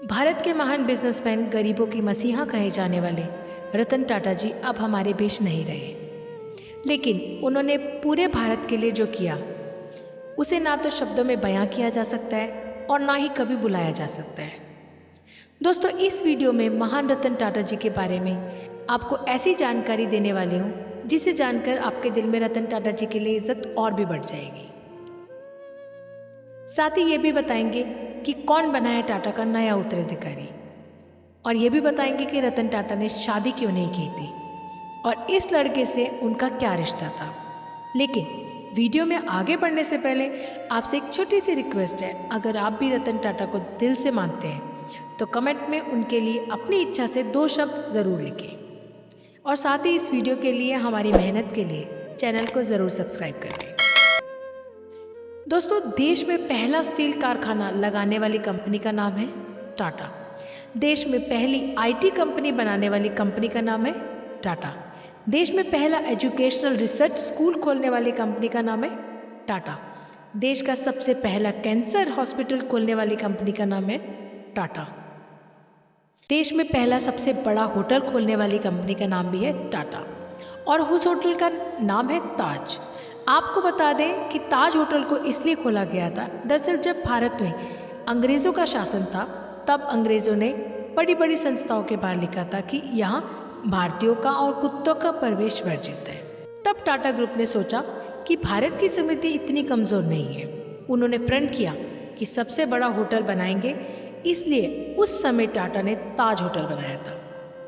भारत के महान बिजनेसमैन, गरीबों के मसीहा कहे जाने वाले रतन टाटा जी अब हमारे बीच नहीं रहे, लेकिन उन्होंने पूरे भारत के लिए जो किया उसे ना तो शब्दों में बयां किया जा सकता है और ना ही कभी बुलाया जा सकता है। दोस्तों, इस वीडियो में महान रतन टाटा जी के बारे में आपको ऐसी जानकारी देने वाली हूँ जिसे जानकर आपके दिल में रतन टाटा जी के लिए इज्जत और भी बढ़ जाएगी। साथ ही ये भी बताएंगे कि कौन बना है टाटा का नया उत्तराधिकारी, और ये भी बताएंगे कि रतन टाटा ने शादी क्यों नहीं की थी और इस लड़के से उनका क्या रिश्ता था। लेकिन वीडियो में आगे बढ़ने से पहले आपसे एक छोटी सी रिक्वेस्ट है, अगर आप भी रतन टाटा को दिल से मानते हैं तो कमेंट में उनके लिए अपनी इच्छा से 2 शब्द ज़रूर लिखें और साथ ही इस वीडियो के लिए, हमारी मेहनत के लिए चैनल को ज़रूर सब्सक्राइब करें। दोस्तों, देश में पहला स्टील कारखाना लगाने वाली कंपनी का नाम है टाटा। देश में पहली आईटी कंपनी बनाने वाली कंपनी का नाम है टाटा। देश में पहला एजुकेशनल रिसर्च स्कूल खोलने वाली कंपनी का नाम है टाटा। देश का सबसे पहला कैंसर हॉस्पिटल खोलने वाली कंपनी का नाम है टाटा। देश में पहला सबसे बड़ा होटल खोलने वाली कंपनी का नाम भी है टाटा, और उस होटल का नाम है ताज। आपको बता दें कि ताज होटल को इसलिए खोला गया था, दरअसल जब भारत में अंग्रेज़ों का शासन था तब अंग्रेज़ों ने बड़ी बड़ी संस्थाओं के बाहर लिखा था कि यहाँ भारतीयों का और कुत्तों का प्रवेश वर्जित है। तब टाटा ग्रुप ने सोचा कि भारत की समृद्धि इतनी कमज़ोर नहीं है। उन्होंने प्रण किया कि सबसे बड़ा होटल बनाएंगे, इसलिए उस समय टाटा ने ताज होटल बनाया था,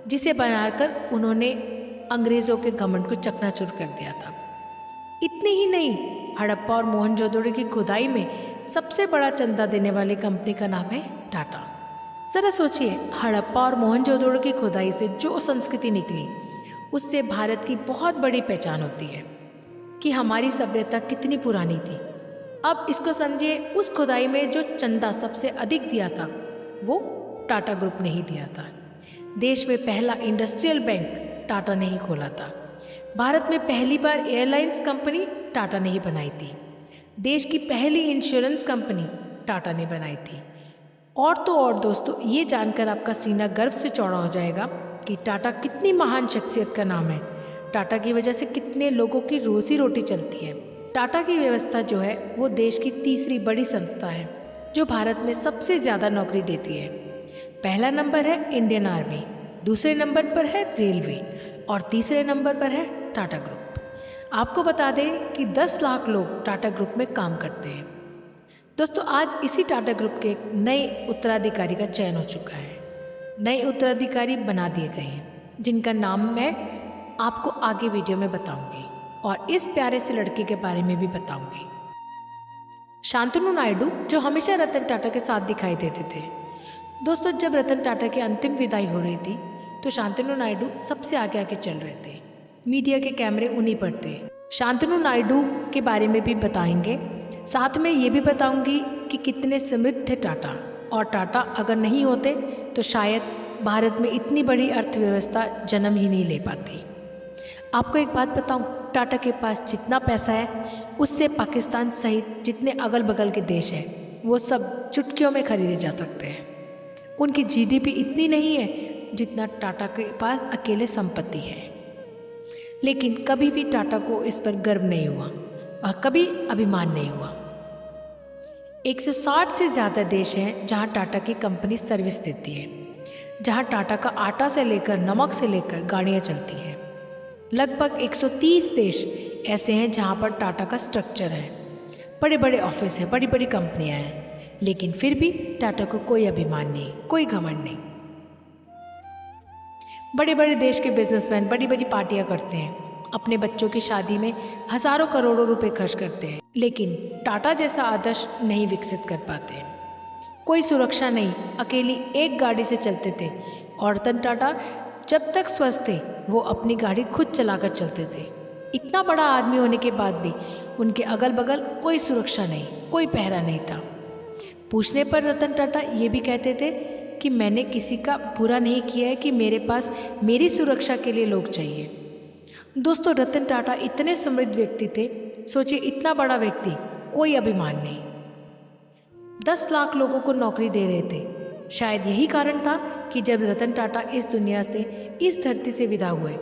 जिसे बनाकर उन्होंने अंग्रेज़ों के घमंड को चकनाचूर कर दिया था। इतनी ही नहीं, हड़प्पा और मोहनजोदड़ो की खुदाई में सबसे बड़ा चंदा देने वाली कंपनी का नाम है टाटा। ज़रा सोचिए, हड़प्पा और मोहनजोदड़ो की खुदाई से जो संस्कृति निकली उससे भारत की बहुत बड़ी पहचान होती है कि हमारी सभ्यता कितनी पुरानी थी। अब इसको समझिए, उस खुदाई में जो चंदा सबसे अधिक दिया था वो टाटा ग्रुप ने ही दिया था। देश में पहला इंडस्ट्रियल बैंक टाटा ने ही खोला था। भारत में पहली बार एयरलाइंस कंपनी टाटा ने ही बनाई थी। देश की पहली इंश्योरेंस कंपनी टाटा ने बनाई थी। और तो और दोस्तों, ये जानकर आपका सीना गर्व से चौड़ा हो जाएगा कि टाटा कितनी महान शख्सियत का नाम है। टाटा की वजह से कितने लोगों की रोजी रोटी चलती है। टाटा की व्यवस्था जो है वो देश की तीसरी बड़ी संस्था है जो भारत में सबसे ज़्यादा नौकरी देती है। पहला नंबर है इंडियन आर्मी, दूसरे नंबर पर है रेलवे और तीसरे नंबर पर है टाटा ग्रुप। आपको बता दें कि 10 लाख लोग टाटा ग्रुप में काम करते हैं। दोस्तों, आज इसी टाटा ग्रुप के एक नए उत्तराधिकारी का चयन हो चुका है। नए उत्तराधिकारी बना दिए गए हैं जिनका नाम मैं आपको आगे वीडियो में बताऊंगी और इस प्यारे से लड़के के बारे में भी बताऊंगी। शांतनु नायडू, जो हमेशा रतन टाटा के साथ दिखाई देते थे। दोस्तों, जब रतन टाटा की अंतिम विदाई हो रही थी तो शांतनु नायडू सबसे आगे आगे चल रहे थे। मीडिया के कैमरे उन्हीं पर थे। शांतनु नायडू के बारे में भी बताएंगे, साथ में ये भी बताऊंगी कि कितने समृद्ध थे टाटा, और टाटा अगर नहीं होते तो शायद भारत में इतनी बड़ी अर्थव्यवस्था जन्म ही नहीं ले पाती। आपको एक बात बताऊं, टाटा के पास जितना पैसा है उससे पाकिस्तान सहित जितने अगल बगल के देश हैं वो सब चुटकियों में खरीदे जा सकते हैं। उनकी जीडीपी इतनी नहीं है जितना टाटा के पास अकेले संपत्ति है। लेकिन कभी भी टाटा को इस पर गर्व नहीं हुआ और कभी अभिमान नहीं हुआ। 160 से ज़्यादा देश हैं जहां टाटा की कंपनी सर्विस देती है, जहां टाटा का आटा से लेकर नमक से लेकर गाड़ियां चलती हैं। लगभग 130 देश ऐसे हैं जहां पर टाटा का स्ट्रक्चर है, बड़े बड़े ऑफिस हैं, बड़ी बड़ी कंपनियां हैं, लेकिन फिर भी टाटा को कोई अभिमान नहीं, कोई घमंड नहीं। बड़े बड़े देश के बिजनेसमैन बड़ी बड़ी पार्टियां करते हैं, अपने बच्चों की शादी में हज़ारों करोड़ों रुपए खर्च करते हैं, लेकिन टाटा जैसा आदर्श नहीं विकसित कर पाते। कोई सुरक्षा नहीं, अकेली एक गाड़ी से चलते थे, और रतन टाटा जब तक स्वस्थ थे वो अपनी गाड़ी खुद चलाकर चलते थे। इतना बड़ा आदमी होने के बाद भी उनके अगल बगल कोई सुरक्षा नहीं, कोई पहरा नहीं था। पूछने पर रतन टाटा ये भी कहते थे कि मैंने किसी का बुरा नहीं किया है कि मेरे पास मेरी सुरक्षा के लिए लोग चाहिए। दोस्तों, रतन टाटा इतने समृद्ध व्यक्ति थे, सोचिए इतना बड़ा व्यक्ति, कोई अभिमान नहीं। 10 लाख लोगों को नौकरी दे रहे थे, शायद यही कारण था कि जब रतन टाटा इस दुनिया से, इस धरती से विदा हुए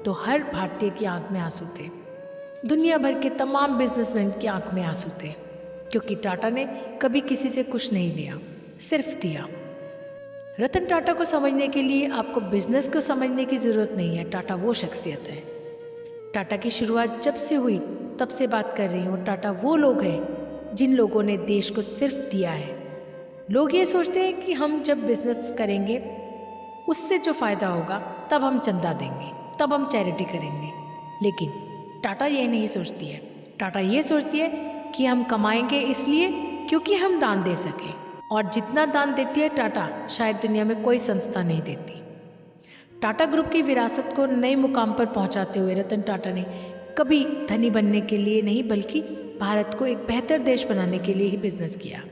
तो हर भारतीय की आंख में आंसू थे। दुनिया भर के तमाम बिजनेसमैन की आंख में आंसू थे, क्योंकि टाटा ने कभी किसी से कुछ नहीं लिया, सिर्फ दिया। रतन टाटा को समझने के लिए आपको बिजनेस को समझने की ज़रूरत नहीं है। टाटा वो शख्सियत है। टाटा की शुरुआत जब से हुई तब से बात कर रही हूँ। टाटा वो लोग हैं जिन लोगों ने देश को सिर्फ दिया है। लोग ये सोचते हैं कि हम जब बिजनेस करेंगे उससे जो फ़ायदा होगा तब हम चंदा देंगे, तब हम चैरिटी करेंगे, लेकिन टाटा ये नहीं सोचती है। टाटा ये सोचती है कि हम कमाएंगे इसलिए क्योंकि हम दान दे सकें, और जितना दान देती है टाटा शायद दुनिया में कोई संस्था नहीं देती। टाटा ग्रुप की विरासत को नए मुकाम पर पहुंचाते हुए रतन टाटा ने कभी धनी बनने के लिए नहीं, बल्कि भारत को एक बेहतर देश बनाने के लिए ही बिजनेस किया।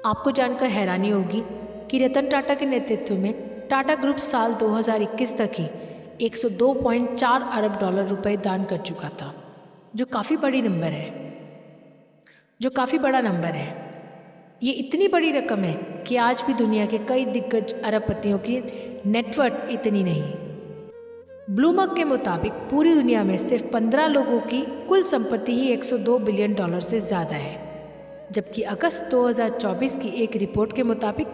आपको जानकर हैरानी होगी कि रतन टाटा के नेतृत्व में टाटा ग्रुप साल 2021 तक ही 102.4 अरब डॉलर रुपए दान कर चुका था, जो काफ़ी बड़ा नंबर है। ये इतनी बड़ी रकम है कि आज भी दुनिया के कई दिग्गज अरबपतियों की नेटवर्थ इतनी नहीं। ब्लूमबर्ग के मुताबिक पूरी दुनिया में सिर्फ 15 लोगों की कुल संपत्ति ही 102 बिलियन डॉलर से ज़्यादा है, जबकि अगस्त 2024 की एक रिपोर्ट के मुताबिक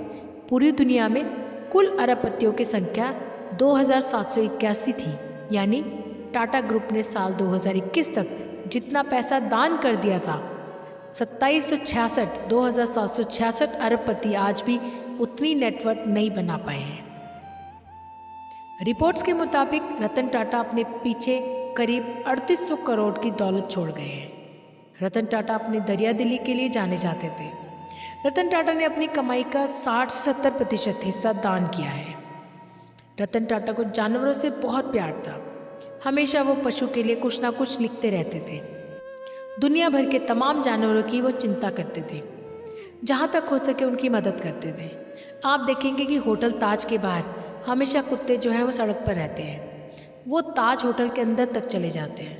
पूरी दुनिया में कुल अरबपतियों की संख्या 2781 थी। यानी टाटा ग्रुप ने साल 2021 तक जितना पैसा दान कर दिया था, 2766 अरबपति आज भी उतनी नेटवर्थ नहीं बना पाए हैं। रिपोर्ट्स के मुताबिक रतन टाटा अपने पीछे करीब 3800 करोड़ की दौलत छोड़ गए हैं। रतन टाटा अपनी दरियादिली के लिए जाने जाते थे। रतन टाटा ने अपनी कमाई का 60 से 70% हिस्सा दान किया है। रतन टाटा को जानवरों से बहुत प्यार था। हमेशा वो पशु के लिए कुछ ना कुछ लिखते रहते थे। दुनिया भर के तमाम जानवरों की वो चिंता करते थे, जहाँ तक हो सके उनकी मदद करते थे। आप देखेंगे कि होटल ताज के बाहर हमेशा कुत्ते जो है वो सड़क पर रहते हैं। वो ताज होटल के अंदर तक चले जाते हैं।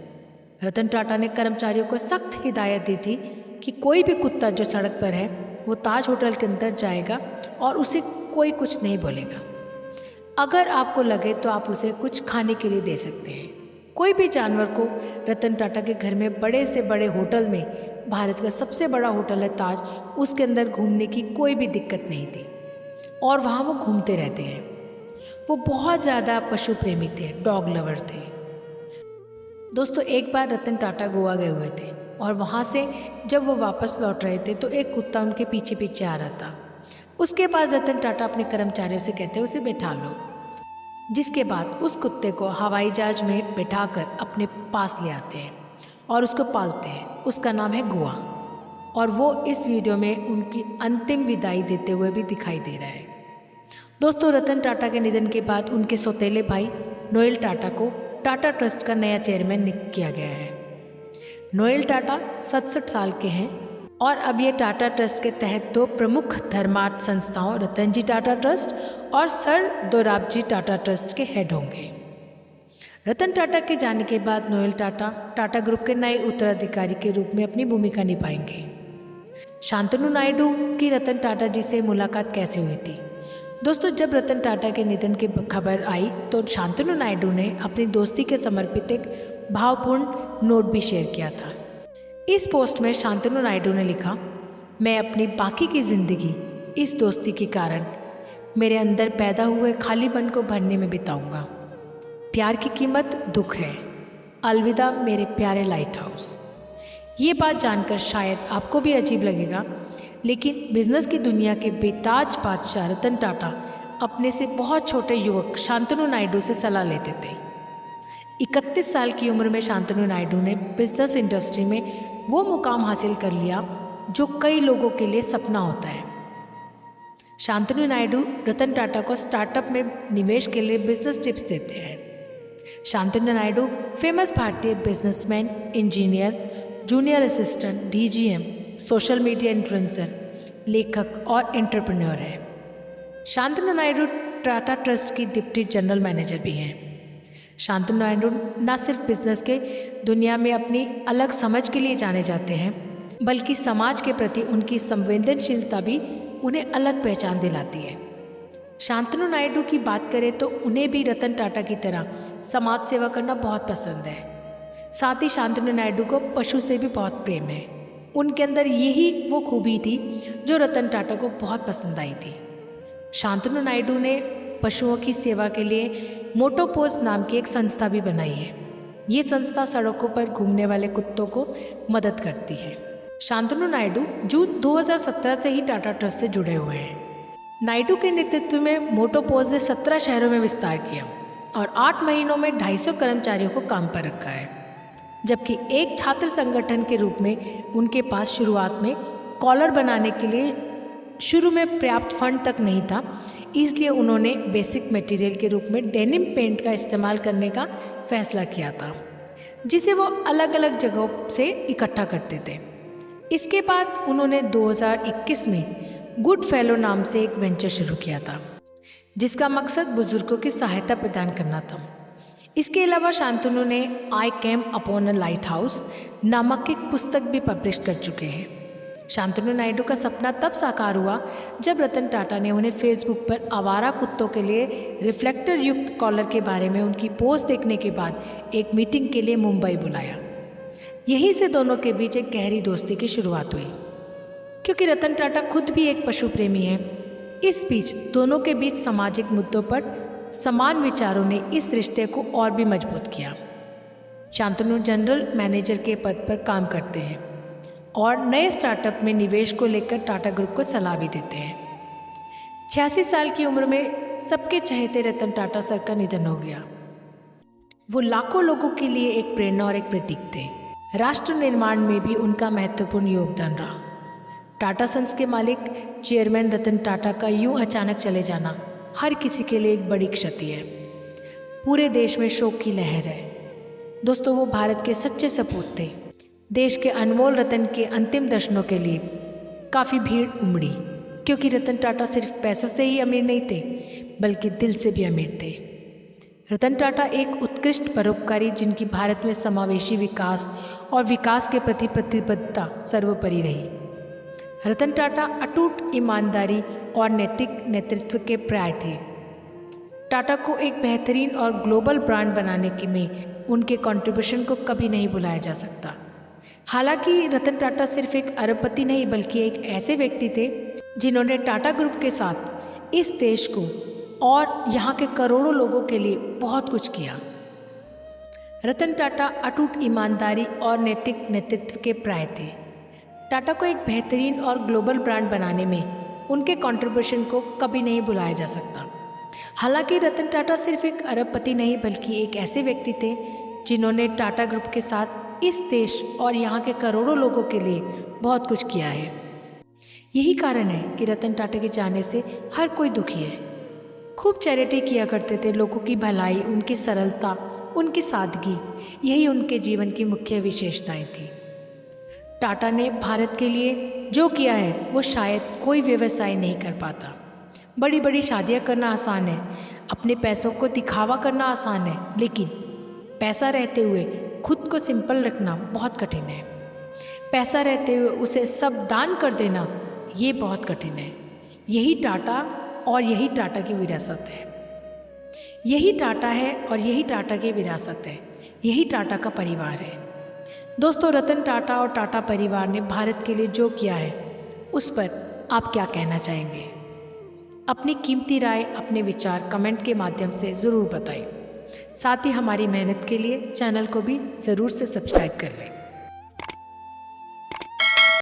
रतन टाटा ने कर्मचारियों को सख्त हिदायत दी थी कि कोई भी कुत्ता जो सड़क पर है वो ताज होटल के अंदर जाएगा और उसे कोई कुछ नहीं बोलेगा। अगर आपको लगे तो आप उसे कुछ खाने के लिए दे सकते हैं। कोई भी जानवर को रतन टाटा के घर में बड़े से बड़े होटल में, भारत का सबसे बड़ा होटल है ताज, उसके अंदर घूमने की कोई भी दिक्कत नहीं थी और वहाँ वो घूमते रहते हैं। वो बहुत ज़्यादा पशु प्रेमी थे, डॉग लवर थे। दोस्तों, एक बार रतन टाटा गोवा गए हुए थे और वहाँ से जब वो वापस लौट रहे थे तो एक कुत्ता उनके पीछे पीछे आ रहा था। उसके बाद रतन टाटा अपने कर्मचारियों से कहते हैं उसे बैठा लो, जिसके बाद उस कुत्ते को हवाई जहाज में बैठाकर अपने पास ले आते हैं और उसको पालते हैं। उसका नाम है गोवा और वो इस वीडियो में उनकी अंतिम विदाई देते हुए भी दिखाई दे रहा है। दोस्तों, रतन टाटा के निधन के बाद उनके सौतेले भाई नोएल टाटा को टाटा ट्रस्ट का नया चेयरमैन नियुक्त किया गया है। नोएल टाटा 67 साल के हैं और अब ये टाटा ट्रस्ट के तहत 2 प्रमुख धर्मार्थ संस्थाओं रतन जी टाटा ट्रस्ट और सर दोराबजी टाटा ट्रस्ट के हेड होंगे। रतन टाटा के जाने के बाद नोएल टाटा टाटा ग्रुप के नए उत्तराधिकारी के रूप में अपनी भूमिका निभाएंगे। शांतनु नायडू की रतन टाटा जी से मुलाकात कैसे हुई थी? दोस्तों, जब रतन टाटा के निधन की खबर आई तो शांतनु नायडू ने अपनी दोस्ती के समर्पित एक भावपूर्ण नोट भी शेयर किया था। इस पोस्ट में शांतनु नायडू ने लिखा, मैं अपनी बाकी की ज़िंदगी इस दोस्ती के कारण मेरे अंदर पैदा हुए खालीपन को भरने में बिताऊंगा। प्यार की कीमत दुख है। अलविदा मेरे प्यारे लाइट हाउस। ये बात जानकर शायद आपको भी अजीब लगेगा, लेकिन बिजनेस की दुनिया के बेताज बादशाह रतन टाटा अपने से बहुत छोटे युवक शांतनु नायडू से सलाह लेते थे। 31 साल की उम्र में शांतनु नायडू ने बिजनेस इंडस्ट्री में वो मुकाम हासिल कर लिया जो कई लोगों के लिए सपना होता है। शांतनु नायडू रतन टाटा को स्टार्टअप में निवेश के लिए बिजनेस टिप्स देते हैं। शांतनु नायडू फेमस भारतीय businessman, engineer, junior assistant, DGM, social media influencer, लेखक और एंटरप्रेन्योर है। शांतनु नायडू टाटा ट्रस्ट की डिप्टी जनरल मैनेजर भी हैं। शांतनु नायडू न सिर्फ बिजनेस के दुनिया में अपनी अलग समझ के लिए जाने जाते हैं, बल्कि समाज के प्रति उनकी संवेदनशीलता भी उन्हें अलग पहचान दिलाती है। शांतनु नायडू की बात करें तो उन्हें भी रतन टाटा की तरह समाज सेवा करना बहुत पसंद है। साथ ही शांतनु नायडू को पशु से भी बहुत प्रेम है। उनके अंदर यही वो खूबी थी जो रतन टाटा को बहुत पसंद आई थी। शांतनु नायडू ने पशुओं की सेवा के लिए मोटोपोज नाम की एक संस्था भी बनाई है। ये संस्था सड़कों पर घूमने वाले कुत्तों को मदद करती है। शांतनु नायडू जून 2017 से ही टाटा ट्रस्ट से जुड़े हुए हैं। नायडू के नेतृत्व में मोटोपोज ने 17 शहरों में विस्तार किया और 8 महीनों में 250 कर्मचारियों को काम पर रखा है, जबकि एक छात्र संगठन के रूप में उनके पास शुरुआत में कॉलर बनाने के लिए शुरू में पर्याप्त फंड तक नहीं था, इसलिए उन्होंने बेसिक मटेरियल के रूप में डेनिम पेंट का इस्तेमाल करने का फैसला किया था, जिसे वो अलग अलग जगहों से इकट्ठा करते थे। इसके बाद उन्होंने 2021 में गुड फेलो नाम से एक वेंचर शुरू किया था, जिसका मकसद बुजुर्गों की सहायता प्रदान करना था। इसके अलावा शांतनु ने I came upon a lighthouse नामक एक पुस्तक भी पब्लिश कर चुके हैं। शांतनु नायडू का सपना तब साकार हुआ जब रतन टाटा ने उन्हें फेसबुक पर आवारा कुत्तों के लिए रिफ्लेक्टर युक्त कॉलर के बारे में उनकी पोस्ट देखने के बाद एक मीटिंग के लिए मुंबई बुलाया। यहीं से दोनों के बीच एक गहरी दोस्ती की शुरुआत हुई। क्योंकि रतन टाटा खुद भी एक पशु प्रेमी है, इस बीच दोनों के बीच सामाजिक मुद्दों पर समान विचारों ने इस रिश्ते को और भी मजबूत किया। शांतनु जनरल मैनेजर के पद पर काम करते हैं और नए स्टार्टअप में निवेश को लेकर टाटा ग्रुप को सलाह भी देते हैं। 86 साल की उम्र में सबके चहेते रतन टाटा सर का निधन हो गया। वो लाखों लोगों के लिए एक प्रेरणा और एक प्रतीक थे। राष्ट्र निर्माण में भी उनका महत्वपूर्ण योगदान रहा। टाटा सन्स के मालिक चेयरमैन रतन टाटा का यूं अचानक चले जाना हर किसी के लिए एक बड़ी क्षति है। पूरे देश में शोक की लहर है। दोस्तों, वो भारत के सच्चे सपूत थे। देश के अनमोल रतन के अंतिम दर्शनों के लिए काफ़ी भीड़ उमड़ी, क्योंकि रतन टाटा सिर्फ पैसों से ही अमीर नहीं थे, बल्कि दिल से भी अमीर थे। रतन टाटा एक उत्कृष्ट परोपकारी, जिनकी भारत में समावेशी विकास और विकास के प्रति प्रतिबद्धता सर्वोपरि रही। रतन टाटा अटूट ईमानदारी और नैतिक नेतृत्व के पर्याय थे। टाटा को एक बेहतरीन और ग्लोबल ब्रांड बनाने के में उनके कंट्रीब्यूशन को कभी नहीं भुलाया जा सकता। हालांकि रतन टाटा सिर्फ एक अरबपति नहीं, बल्कि एक ऐसे व्यक्ति थे जिन्होंने टाटा ग्रुप के साथ इस देश को और यहाँ के करोड़ों लोगों के लिए बहुत कुछ किया। रतन टाटा अटूट ईमानदारी और नैतिक नेतृत्व के पर्याय थे। टाटा को एक बेहतरीन और ग्लोबल ब्रांड बनाने में उनके कंट्रीब्यूशन को कभी नहीं भुलाया जा सकता। हालांकि रतन टाटा सिर्फ एक अरबपति नहीं, बल्कि एक ऐसे व्यक्ति थे जिन्होंने टाटा ग्रुप के साथ इस देश और यहाँ के करोड़ों लोगों के लिए बहुत कुछ किया है। यही कारण है कि रतन टाटा के जाने से हर कोई दुखी है। खूब चैरिटी किया करते थे। लोगों की भलाई, उनकी सरलता, उनकी सादगी, यही उनके जीवन की मुख्य विशेषताएं थी। टाटा ने भारत के लिए जो किया है वो शायद कोई व्यवसाय नहीं कर पाता। बड़ी बड़ी शादियां करना आसान है, अपने पैसों को दिखावा करना आसान है, लेकिन पैसा रहते हुए खुद को सिंपल रखना बहुत कठिन है। पैसा रहते हुए उसे सब दान कर देना, ये बहुत कठिन है। यही टाटा और यही टाटा की विरासत है। यही टाटा है और यही टाटा की विरासत है। यही टाटा का परिवार है। दोस्तों, रतन टाटा और टाटा परिवार ने भारत के लिए जो किया है उस पर आप क्या कहना चाहेंगे? अपनी कीमती राय, अपने विचार कमेंट के माध्यम से ज़रूर बताएं। साथ ही हमारी मेहनत के लिए चैनल को भी ज़रूर से सब्सक्राइब कर लें।